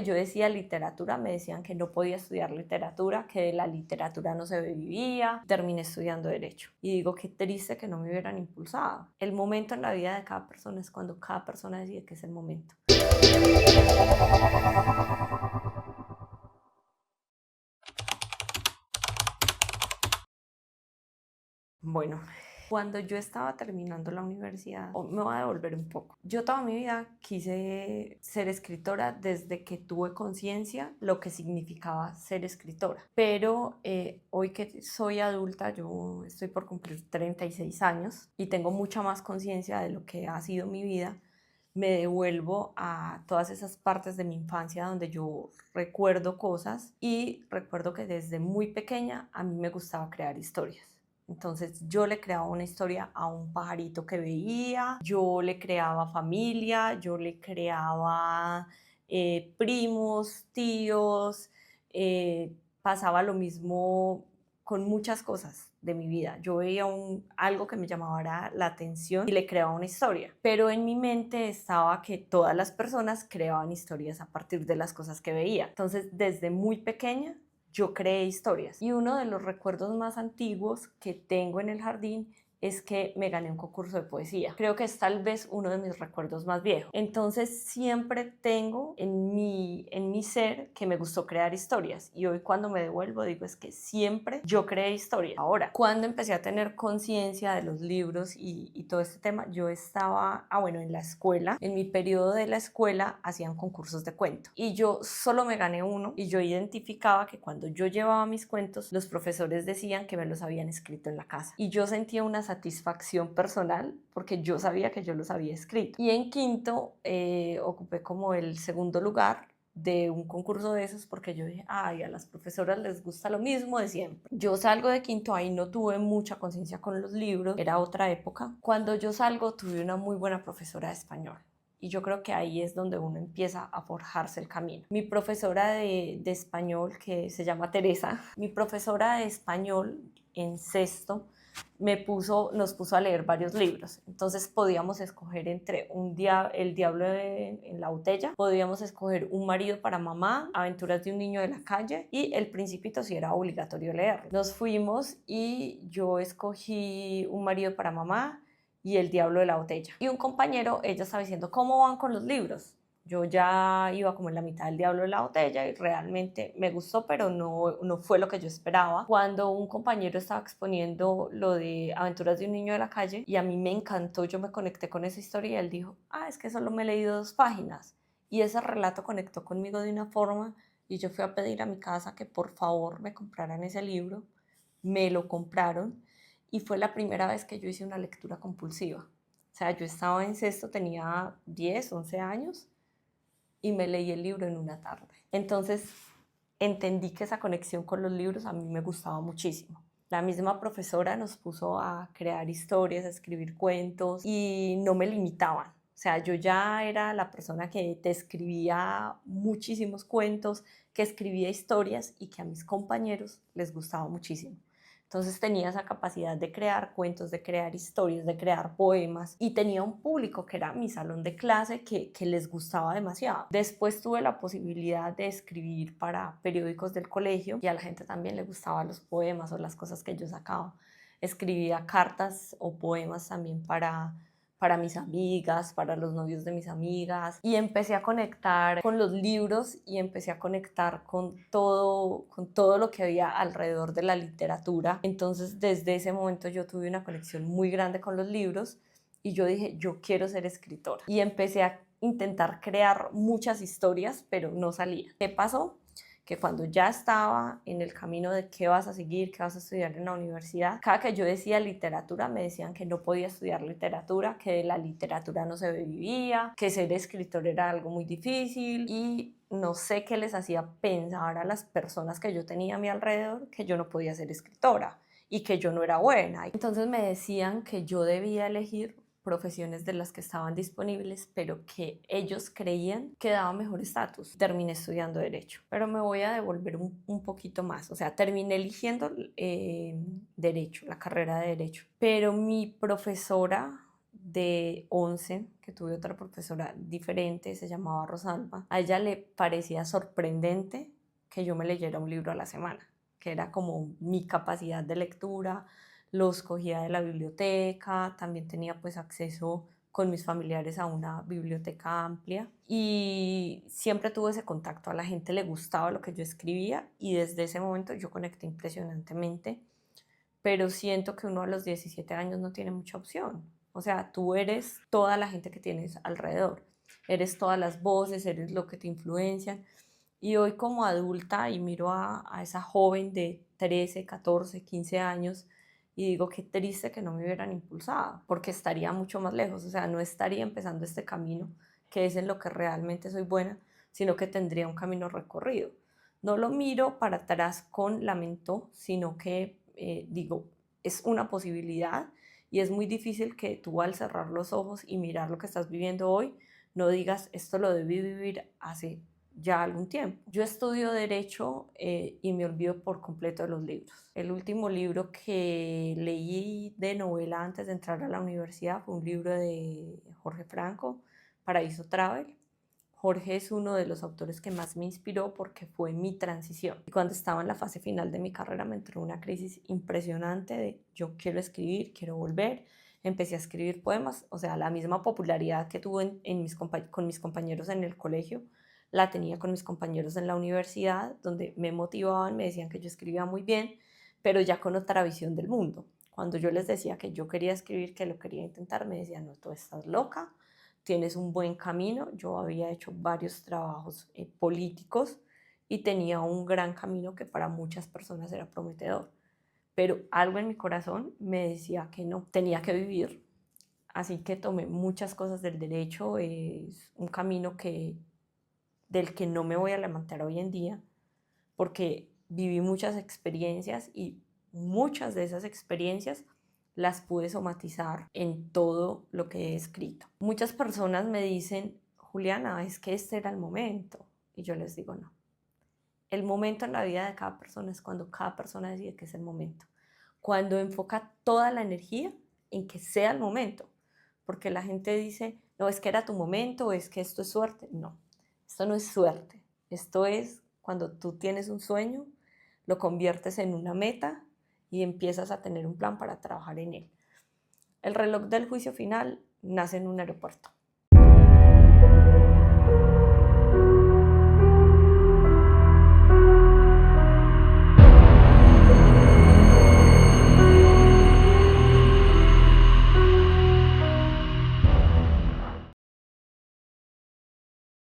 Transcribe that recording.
Yo decía literatura, me decían que no podía estudiar literatura, que de la literatura no se vivía. Terminé estudiando Derecho. Y digo, qué triste que no me hubieran impulsado. El momento en la vida de cada persona es cuando cada persona decide que es el momento. Bueno, cuando yo estaba terminando la universidad, me voy a devolver un poco. Yo toda mi vida quise ser escritora desde que tuve conciencia lo que significaba ser escritora. Pero hoy que soy adulta, yo estoy por cumplir 36 años y tengo mucha más conciencia de lo que ha sido mi vida. Me devuelvo a todas esas partes de mi infancia donde yo recuerdo cosas y recuerdo que desde muy pequeña a mí me gustaba crear historias. Entonces yo le creaba una historia a un pajarito que veía, yo le creaba familia, yo le creaba primos, tíos, pasaba lo mismo con muchas cosas de mi vida. Yo veía algo que me llamaba la atención y le creaba una historia, pero en mi mente estaba que todas las personas creaban historias a partir de las cosas que veía. Entonces desde muy pequeña yo creé historias y uno de los recuerdos más antiguos que tengo en el jardín es que me gané un concurso de poesía. Creo que es tal vez uno de mis recuerdos más viejos. Entonces siempre tengo en mi ser que me gustó crear historias y hoy cuando me devuelvo digo es que siempre yo creé historias. Ahora, cuando empecé a tener conciencia de los libros y todo este tema, yo estaba, bueno, en la escuela, en mi periodo de la escuela hacían concursos de cuento y yo solo me gané uno y yo identificaba que cuando yo llevaba mis cuentos, los profesores decían que me los habían escrito en la casa y yo sentía una satisfacción personal porque yo sabía que yo los había escrito. Y en quinto ocupé como el segundo lugar de un concurso de esos porque yo dije, ay, a las profesoras les gusta lo mismo de siempre. Yo salgo de quinto, ahí no tuve mucha conciencia con los libros, era otra época. Cuando yo salgo tuve una muy buena profesora de español. Y yo creo que ahí es donde uno empieza a forjarse el camino. Mi profesora de español, que se llama Teresa, mi profesora de español en sexto, nos puso a leer varios libros. Entonces podíamos escoger entre El diablo en la botella, podíamos escoger Un marido para mamá, Aventuras de un niño de la calle y El Principito, si era obligatorio leerlo. Nos fuimos y yo escogí Un marido para mamá y El diablo de la botella. Y un compañero, ella estaba diciendo, ¿cómo van con los libros? Yo ya iba como en la mitad del diablo de la botella y realmente me gustó, pero no fue lo que yo esperaba. Cuando un compañero estaba exponiendo lo de Aventuras de un niño de la calle y a mí me encantó, yo me conecté con esa historia y él dijo, es que solo me he leído 2 páginas. Y ese relato conectó conmigo de una forma y yo fui a pedir a mi casa que por favor me compraran ese libro. Me lo compraron y fue la primera vez que yo hice una lectura compulsiva. O sea, yo estaba en sexto, tenía 10, 11 años y me leí el libro en una tarde. Entonces entendí que esa conexión con los libros a mí me gustaba muchísimo. La misma profesora nos puso a crear historias, a escribir cuentos y no me limitaban. O sea, yo ya era la persona que te escribía muchísimos cuentos, que escribía historias y que a mis compañeros les gustaba muchísimo. Entonces tenía esa capacidad de crear cuentos, de crear historias, de crear poemas y tenía un público que era mi salón de clase que les gustaba demasiado. Después tuve la posibilidad de escribir para periódicos del colegio y a la gente también le gustaban los poemas o las cosas que yo sacaba. Escribía cartas o poemas también para mis amigas, para los novios de mis amigas y empecé a conectar con los libros y empecé a conectar con todo lo que había alrededor de la literatura. Entonces desde ese momento yo tuve una conexión muy grande con los libros y yo dije, yo quiero ser escritora. Y empecé a intentar crear muchas historias, pero no salía. ¿Qué pasó? Que cuando ya estaba en el camino de qué vas a seguir, qué vas a estudiar en la universidad, cada que yo decía literatura me decían que no podía estudiar literatura, que de la literatura no se vivía, que ser escritor era algo muy difícil y no sé qué les hacía pensar a las personas que yo tenía a mi alrededor que yo no podía ser escritora y que yo no era buena. Entonces me decían que yo debía elegir profesiones de las que estaban disponibles, pero que ellos creían que daba mejor estatus. Terminé estudiando Derecho, pero me voy a devolver un poquito más. O sea, terminé eligiendo Derecho, la carrera de Derecho, pero mi profesora de 11, que tuve otra profesora diferente, se llamaba Rosalba. A ella le parecía sorprendente que yo me leyera un libro a la semana, que era como mi capacidad de lectura, los cogía de la biblioteca, también tenía pues acceso con mis familiares a una biblioteca amplia y siempre tuve ese contacto, a la gente le gustaba lo que yo escribía y desde ese momento yo conecté impresionantemente, pero siento que uno a los 17 años no tiene mucha opción. O sea, tú eres toda la gente que tienes alrededor, eres todas las voces, eres lo que te influencian. Y hoy como adulta y miro a esa joven de 13, 14, 15 años y digo qué triste que no me hubieran impulsado, porque estaría mucho más lejos, o sea, no estaría empezando este camino, que es en lo que realmente soy buena, sino que tendría un camino recorrido. No lo miro para atrás con lamento, sino que digo, es una posibilidad y es muy difícil que tú al cerrar los ojos y mirar lo que estás viviendo hoy, no digas, esto lo debí vivir hace ya algún tiempo. Yo estudio derecho y me olvido por completo de los libros. El último libro que leí de novela antes de entrar a la universidad fue un libro de Jorge Franco, Paraíso Travel. Jorge es uno de los autores que más me inspiró porque fue mi transición. Y cuando estaba en la fase final de mi carrera me entró una crisis impresionante de yo quiero escribir, quiero volver. Empecé a escribir poemas, o sea, la misma popularidad que tuve con mis compañeros en el colegio, la tenía con mis compañeros en la universidad, donde me motivaban, me decían que yo escribía muy bien, pero ya con otra visión del mundo. Cuando yo les decía que yo quería escribir, que lo quería intentar, me decían, no, tú estás loca, tienes un buen camino. Yo había hecho varios trabajos políticos y tenía un gran camino que para muchas personas era prometedor, pero algo en mi corazón me decía que no, tenía que vivir. Así que tomé muchas cosas del derecho, es un camino del que no me voy a lamentar hoy en día, porque viví muchas experiencias y muchas de esas experiencias las pude somatizar en todo lo que he escrito. Muchas personas me dicen, Juliana, es que este era el momento. Y yo les digo, no. El momento en la vida de cada persona es cuando cada persona decide que es el momento. Cuando enfoca toda la energía en que sea el momento. Porque la gente dice, no, es que era tu momento, o es que esto es suerte. No, esto no es suerte. Esto es cuando tú tienes un sueño, lo conviertes en una meta y empiezas a tener un plan para trabajar en él. El reloj del juicio final nace en un aeropuerto.